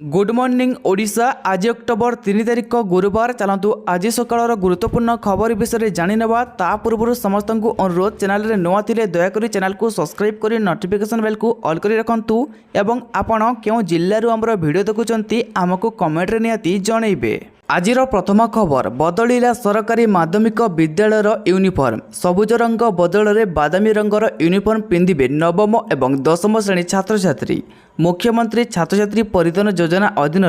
Good morning Odisha. आज October 3 तारिख गुरुवार। चलतु आज सकाळ गुरुत्वपूर्ण खबर विषय जाणीना। ता पूर्व समस्त को अनुरोध, चैनल रे नुआ थिले दयाकोरी चैनल को सब्सक्राइब करी नोटिफिकेशन बेल को ऑल करी रखंतु एवं आपण केउ जिल्ला रु हमर वीडियो देखुचंती आमको कमेंट रे नियाती जणैबे। आजिर प्रथम खबर, बदलिला सरकारी माध्यमिक विद्यालयर यूनिफॉर्म। सबुज रंग बदल में बादामी रंगर यूनिफॉर्म पिंधिबे नवम एवं दशम श्रेणी छात्र छात्री। मुख्यमंत्री छात्र छात्री परिधान योजना अधीन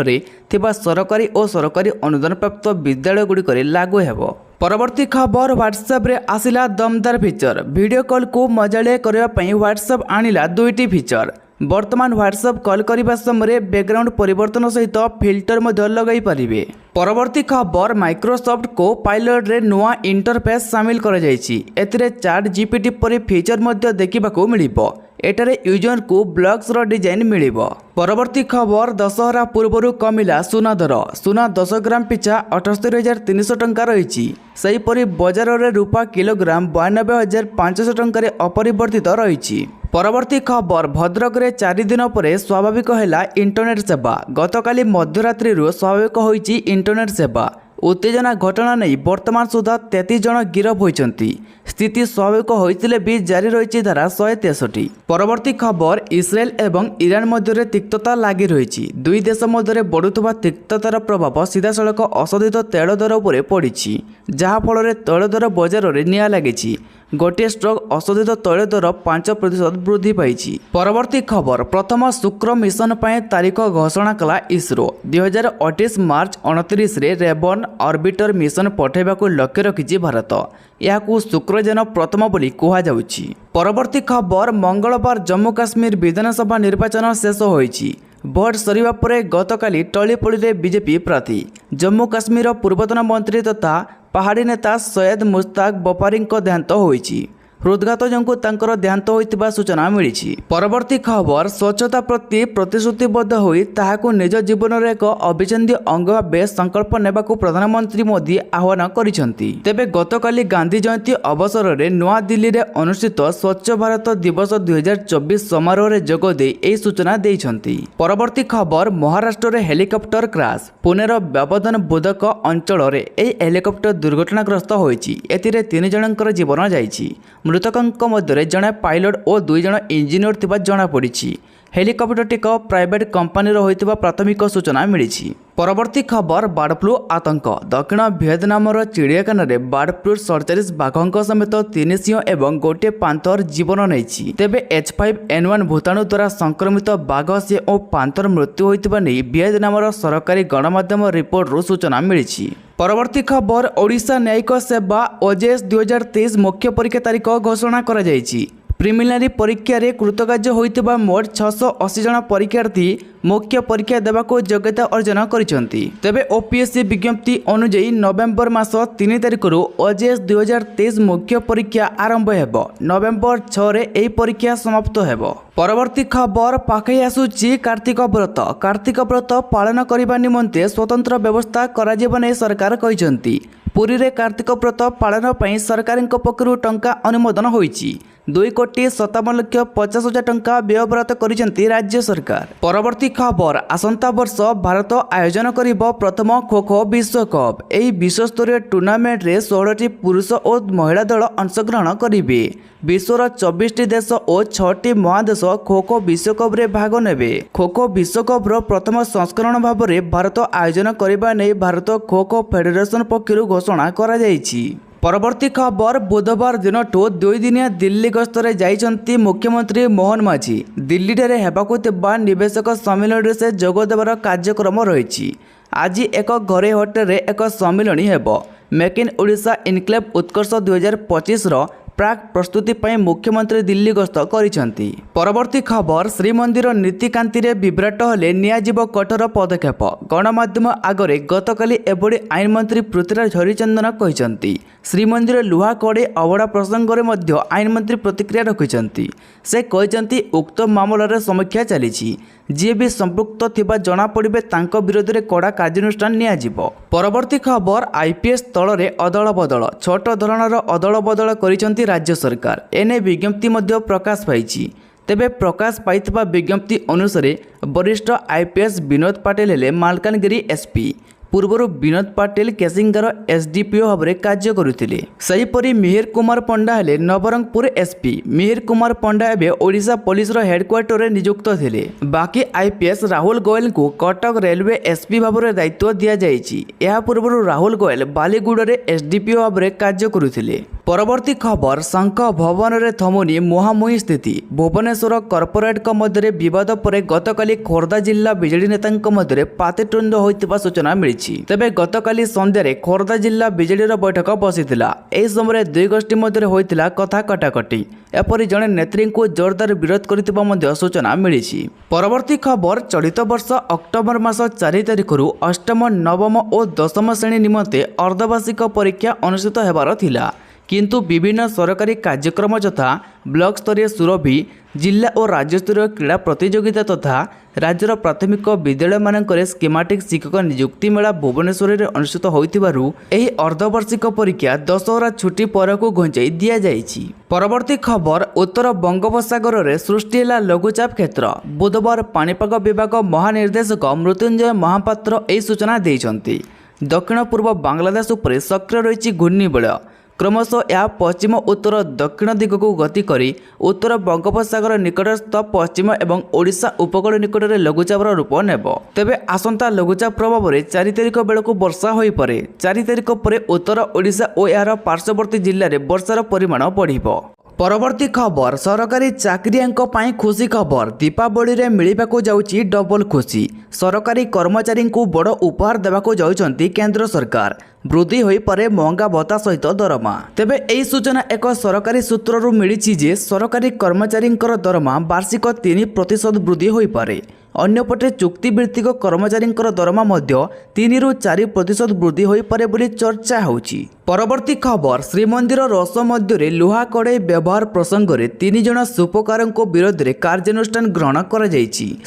थिबा सरकारी और सरकारी अनुदान प्राप्त विद्यालय गुड़िक लागू हेबो। परवर्ती खबर, व्हाट्सएप रे आसिला दमदार फीचर। वीडियो कॉल को मजालिया करबा पई व्हाट्सएप आनिला दुईटी फीचर। वर्तमान व्हाट्सएप कॉल करने समय बैकग्राउंड परिवर्तन सहित फिल्टर लगाई पारिबे। परवर्ती खबर, माइक्रोसॉफ्ट को पायलट रे नुआ इंटरफेस सामिल कर एथिरे चैट जीपीटी परि फीचर मध्ये देखिबाकू मिलिबो। एटारे यूजर को ब्लॉग्स रो डिजाइन मिलिबो। परवर्ती खबर, दशहरा पूर्व कमिला सुना दर। सुना 10 ग्राम पिछा 78,300 टंका रही। सेहीपरि बजार रे रूपा किलोग्राम 92,500 टंका अपरिवर्तित रही। परवर्ती खबर, भद्रक रे 4 दिन पर स्वाभाविक है इंटरनेट सेवा। गतकाली मध्यरात्रि स्वाभाविक होईची इंटरनेट सेवा। उत्तेजना घटना नहीं वर्तमान सुधा 33 जन गिरफ होइचंती। स्थिति स्वाभाविक होइतिले भी जारी रही धारा 163। परवर्ती खबर, इस्राएल एवं ईरान मध्य तिक्तता लगी रही। दुई देश मध्य बढ़ुवा तिक्ततार प्रभाव सीधासलख अशोधित तैल दर पर पड़ी, जहाँफल तैल दर बजार में निया लगी। गोटे स्ट्रोक अशोधित तैल दर 5% वृद्धि पाई। परवर्ती खबर, प्रथम शुक्र मिशन पर तारीख घोषणा कला इसरो। 2028 मार्च 29 रे रेबन ऑर्बिटर मिशन पठाइबा लक्ष्य रखिछि भारत। यह शुक्रजन प्रथम बोली कहुछि। परवर्ती खबर, मंगलवार जम्मू काश्मीर विधानसभा निर्वाचन शेष होइछि। भोट सरिबा परे गतकाली टलीपड़ी बीजेपी प्रार्थी जम्मू काश्मीर पूर्वतन मंत्री तथा पहाड़ी नेता सैयद मुश्ताक बपारी देहांत होइछि। हृदघात जोंकु तांकर देहांत होइतिबा सूचना मिली। परवर्ती खबर, स्वच्छता प्रति प्रतिश्रुतिबद्ध होई ताहाकु निज जीवन रे एक अभिछेद्य अंग भावे संकल्प नेबाकु प्रधानमंत्री मोदी आह्वान करिसेंती। तेबे गतकाली गांधी जयंती अवसर में नुआ दिल्ली रे अनुष्ठित स्वच्छ भारत दिवस 2024 समारोह रे जोग दे एही सूचना देइछंती। परवर्ती खबर, महाराष्ट्र रे हेलिकॉप्टर क्रैश। पुणेर व्यवधान बोधक अंचल रे एही हेलिकॉप्टर दुर्घटनाग्रस्त होइछि। एथिरे 3 जनकर जीवन जाइछि। मृतकों मध्य जड़े पायलट और 2 जन इंजीनियर थिबा जणा पड़िछि। हेलिकॉप्टरटी प्राइवेट कंपानी होइतिबा प्राथमिक सूचना मिली। परवर्ती खबर, बर्ड फ्लू आतंक। दक्षिण वियतनाम चिड़ियाखाना रे बर्ड फ्लू 47 बाघों समेत 3 सिंह एवं गोटे पांथर जीवन नहीं। तेबे H5N1 भूताणु द्वारा संक्रमित बाघ सिंह और पांथर मृत्यु होइतिबा नै वियतनाम सरकारी गणमाध्यम रिपोर्ट रु सूचना मिली। परवर्ती खबर, ओडिशा न्यायिक सेवा OJS 2023 मुख्य परीक्षा तारीख घोषणा करा जायछि। प्रिलिमिनारी परीक्षा रे कृतकार्य होइतिबा मोट 680 जन परीक्षार्थी मुख्य परीक्षा देवाको योग्यता अर्जन करिसेंती। तेबे OPSC विज्ञप्ति अनुसार नवेम्बर मास 3 तारिख रु OJS 2023 मुख्य परीक्षा आरंभ हेबो। नवेम्बर 6 रे एही परीक्षा समाप्त हेबो। परवर्ती खबर, पाखई आसुची कार्तिक व्रत। कार्तिक व्रत पालन करबा निमंते स्वतंत्र व्यवस्था करा जेबने सरकार कहिसेंती। पुरी रे कार्तिक व्रत पालन पई सरकारक पक्षरु टंका अनुमोदन होईची। 2,57,50,000 टंका व्ययबराद करिसेंती राज्य सरकार। परवर्ती खबर, आसंता वर्ष भारत आयोजन करिबो प्रथम खो खो विश्वकप। एही विश्वस्तरीय टूर्नामेंट रे 16टी पुरुष और महिला दल अंशग्रहण करिवे। विश्वर 24टी देश और 6टी महादेश खो खो विश्वकप रे भाग नेबे। खो खो विश्वकप रो प्रथम संस्करण भाव में भारत आयोजन करबा नै भारत खो खो फेडरेशन पक्षरु घोषणा करा जायछि। परवर्ती खबर, बुधवार दिन 2 दिनिया दिल्ली गस्तरे जाइछंती मुख्यमंत्री मोहन माझी। दिल्ली ठारे हेबाकु थिबा निवेशक सम्मेलन से जोग देवार कार्यक्रम रही। आज एक घरे होटेल रे एक सम्मेलन हेबो। मेक इन ओडिशा इनक्लेव उत्कर्ष 2025 रो प्राक प्रस्तुति पई मुख्यमंत्री दिल्ली गस्त करिसेंती। परवर्ती खबर, श्रीमंदिर नीतिकांति रे विभ्राट हेले नियाजिबो कठोर पदक्षेप। गणमाध्यम आगरे गतकाली एबडी आईन मंत्री पृथ्वीराज हरिचंदन कहिसेंती। श्रीमंदिर लुहा कड़े अवड़ा प्रसंग में मध्य आईन मंत्री प्रतिक्रिया रखिसेंती। से कहिसेंती उक्त मामलार समीक्षा चलीछि। जी भी संपृक्त थिबा जना पड़िबे तांको विरोध में कड़ा कार्यानुष्ठान नियाजिबो। परवर्ती खबर, आईपीएस तल रे अदल बदल। छोट धरणर अदल बदल करिसेंती राज्य सरकार। एने विज्ञप्ति मध्य प्रकाश पाइछि। तेबे प्रकाश पाइथिबा विज्ञप्ति अनुसार वरिष्ठ आईपीएस विनोद पाटिल हेले मालकानगिरी एसपी। पूर्वर विनोद पाटिल केसिंगार एसडीपीओ भाव में कार्य करुथिले। सेहीपरि मिहिर कुमार पंडा हेले नवरंगपुर एसपी। मिहिर कुमार पंडा एबे ओडिशा पुलिस हेडक्वार्टर रे नियुक्त थिले। बाकी आईपीएस राहुल गोयल को कटक रेलवे एसपी भाव में दायित्व दिया जायछि। या पूर्व राहुल गोयल बालीगुड़ा रे एसडीपीओ भाव में कार्य करुथिले। परवर्ती खबर शंख भवन रे थमुनी मुहांमुही स्थिति। भुवनेश्वर कॉर्पोरेट मध्य विवाद पर गतकाली खोर्धा जिला बिजेडी नेता मध्य पाटितुंड होइतिबा सूचना मिली। तेबे गतकाली संध्यारे खोर्धा जिला बिजेडीर बैठक बसिथिला। एही समय दुई गोष्ठी मध्य होइतिला कथा कटाकटी। एपरि जणे नेत्री को जोरदार विरोध करथिबा मध्य सूचना मिली। परवर्ती खबर चलित वर्ष अक्टोबर मास 4 तारिखरु अष्टम नवम और दशम श्रेणी निमंते अर्धवार्षिक परीक्षा अनुष्ठित हेबार थिला। किंतु विभिन्न सरकारी कार्यक्रम यथा ब्लॉक स्तरीय सुरभि जिला और राज्य स्तरीय क्रीड़ा प्रतियोगिता तथा राज्यर प्राथमिक विद्यालय मानकरे स्कीमाटिक शिक्षक नियुक्ति मेला भुवनेश्वर में अनुष्ठित होइतिबारु एही अर्धवार्षिक परीक्षा दशहरा छुट्टी पर को घंचाई दिया जायछि। परवर्ती खबर उत्तर बंगोपसागर में सृष्टि है लघुचाप क्षेत्र। बुधवार पाणीपाग विभाग महानिर्देशक मृत्युंजय महापात्र एही सूचना देइछन्ति। दक्षिण पूर्व बांग्लादेश उपर सक्रिय रही घूर्णिबलय क्रमशः यह पश्चिम उत्तर दक्षिण दिग को गति करी उत्तर बंगोपसागर निकटस्थ पश्चिम एवं ओडिशा उपकूल निकट में लघुचापर रूप नेब। तेबे आसंता लघुचाप प्रभाव में 4 तारिख बेलू वर्षा हो पारे। 4 तारिख पर उत्तर ओडिशा और यार पार्श्ववर्ती जिले में वर्षार परिमाण बढ़िबो। परवर्ती खबर सरकारी चाकरियांको पाई खुशी खबर। दीपावली रे मिलिबाको जाउची डबल खुशी। सरकारी कर्मचारी को बड़ उपहार देवाको जाउचंती केंद्र सरकार। वृद्धि होई पारे महंगा भत्ता सहित दरमा। तेबे एही सूचना एक सरकारी सूत्ररू मिली जे सरकारी कर्मचारींकर दरमा वार्षिक 3% वृद्धि होई पारे। अन्यपटे चुक्तिभित्तिक कर्मचारींकर दरमा मध्य 3 ରୁ 4% वृद्धि होई पारे बोली चर्चा होउची। परवर्ती खबर श्रीमंदिर रस मध्य लुहा कड़े व्यवहार प्रसंग में 3 जन सूपकारक विरोध में कार्यानुष्ठान ग्रहण कर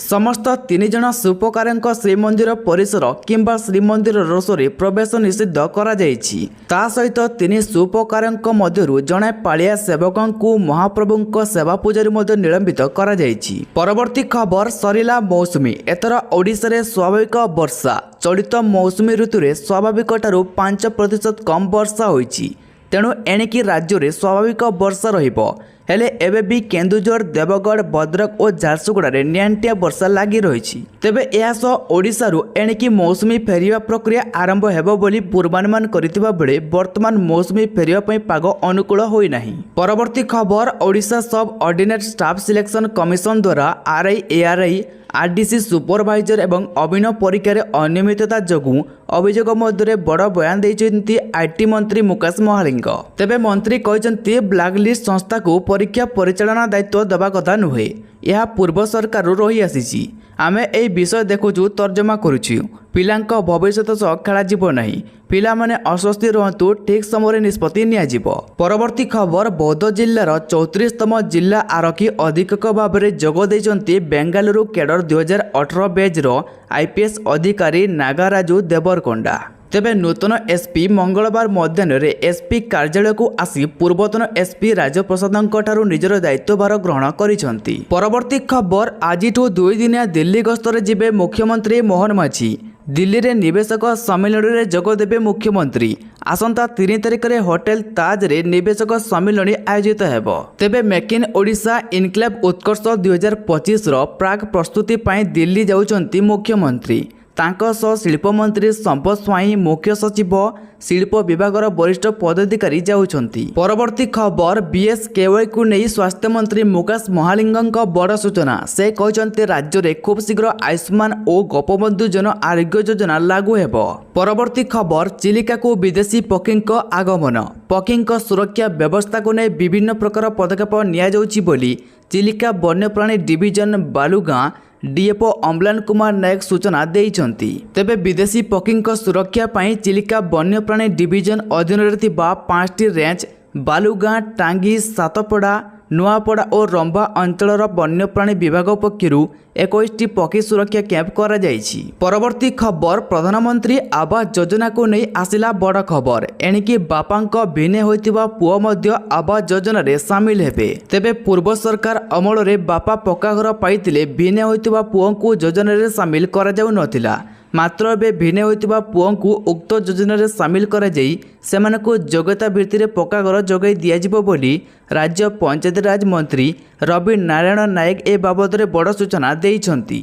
समस्त 3 जन सूपकारक श्रीमंदिर परिसर किंबा श्रीमंदिर रसरे प्रवेश निषिद्ध करा ता सहित 3 सूपकारक मध्यरु जणे पालिया सेवकଙ୍କୁ महाप्रभुଙ୍କ सेवा पूजारी मध्य निलंबित करा परवर्ती खबर सरिला मौसुमी। एथर ओडिशा रे स्वाभाविक वर्षा। चलित मौसुमी ऋतु रे स्वाभाविक ठारू 5% कम वर्षा होईची। तेणु एणिकी राज्य में स्वाभाविक वर्षा रहिबो। हेले एबे भी केन्दुझर देवगढ़ भद्रक और झारसुगुड़ा रे नियांटिया वर्षा लगी रही। तेबे एहासह ओडिशारू एणिकी मौसुमी फेरिया प्रक्रिया आरंभ हेबो बोली पूर्वानुमान करिथिबा बेले वर्तमान मौसुमी फेरिया पई पाग अनुकूल होई नाही। परवर्ती खबर ओडिशा सब ऑर्डिनेट स्टाफ सिलेक्शन कमिशन द्वारा आरआई एआरआई आरडीसी सुपरवाइजर एवं अभिनव परीक्षा अनियमितता जोगु अभियोग मध्य बड़ बयान देइछन्ति आईटी मंत्री मुकेश महालिंग। तेबे मंत्री कहते ब्लैकलिस्ट संस्था को परीक्षा परिचालना दायित्व देवा कथा नुहे। यह पूर्व सरकार रही आसी। आमे एई विषय देखुचु तर्जमा करुछु। पिलांक भविष्यत सह खेला जीव नहीं। पिला माने अस्वस्थ रहतु ठीक समय निष्पत्ति नियाजिबो। परवर्ती खबर बौद्ध जिल्लार 34तम जिला आरक्षी अधीक्षक भाव में जोग देइछन्ति बेंगालुरु कैडर 2018 बैच आईपीएस अधिकारी नागाराजु देवरकोंडा। तेबे नूतन एसपी मंगलवार मध्याह्न एसपी कार्यालय को आसी पूर्वतन एसपी राजप्रसाद ठारू निजर दायित्वभार ग्रहण करिसेंति। परवर्ती खबर आज 2 दिनिया दिल्ली गस्तरे जिबे मुख्यमंत्री मोहन माझी। दिल्ली रे निवेशक सम्मेलन में जोगदेवे मुख्यमंत्री। आसंता 3 तारिख रे होटेल ताज रे निवेशक सम्मेलन आयोजित हेबो। तेबे मेक इन ओडिशा इनक्लेव उत्कर्ष 2025 प्राक प्रस्तुति पाई दिल्ली जाउचंती मुख्यमंत्री। तांको सह शिल्प मंत्री संपद स्वाई मुख्य सचिव शिल्प विभाग वरिष्ठ पदाधिकारी जाउछंती। परवर्ती खबर बीएसकेवाई को नहीं स्वास्थ्य मंत्री मुकेश महालिंगक बड़ सूचना। से कहते राज्य में खूब शीघ्र आयुष्मान और गोपबंधु जन आरोग्य योजना लागू हेबो। परवर्ती खबर चिलिका को विदेशी पक्षी आगमन। पक्षी सुरक्षा व्यवस्था को नहीं विभिन्न प्रकार पदक्षेप निया जाउछि बोली चिलिका वन्यप्राणी डिविजन बालुगां डीएफओ अम्लान कुमार नायक सूचना देइछन्ति। तेबे विदेशी पक्षी सुरक्षा पाई चिलिका वन्यप्राणी डिविजन अधीन 5टी रेंज बालुगां टांगी सातपड़ा ନୂଆପଡ଼ା ଓ ରମ୍ବା ଅଞ୍ଚଳର ବନ୍ୟପ୍ରାଣୀ ବିଭାଗ ପକ୍ଷରୁ 21ଟି ପକ୍ଷୀ ସୁରକ୍ଷା କ୍ୟାମ୍ପ କରାଯାଇଛି। ପରବର୍ତ୍ତୀ ଖବର, ପ୍ରଧାନମନ୍ତ୍ରୀ ଆବାସ ଯୋଜନାକୁ ନେଇ ଆସିଲା ବଡ଼ ଖବର। ଏଣିକି ବାପାଙ୍କ ଭିନେ ହୋଇଥିବା ପୁଅ ମଧ୍ୟ ଆବାସ ଯୋଜନାରେ ସାମିଲ ହେବେ। ତେବେ ପୂର୍ବ ସରକାର ଅମଳରେ ବାପା ପକ୍କା ଘର ପାଇଥିଲେ ଭିନେ ହୋଇଥିବା ପୁଅଙ୍କୁ ଯୋଜନାରେ ସାମିଲ କରାଯାଉନଥିଲା। ମାତ୍ର ଏବେ ଭିନେ ହୋଇଥିବା ପୁଅଙ୍କୁ ଉକ୍ତ ଯୋଜନାରେ ସାମିଲ କରାଯାଇ ସେମାନଙ୍କୁ ଯୋଗ୍ୟତା ଭିତ୍ତିରେ ପକ୍କା ଘର ଯୋଗାଇ ଦିଆଯିବ ବୋଲି ରାଜ୍ୟ ପଞ୍ଚାୟତିରାଜ ମନ୍ତ୍ରୀ ରବି ନାରାୟଣ ନାୟକ ଏ ବାବଦରେ ବଡ଼ ସୂଚନା ଦେଇଛନ୍ତି।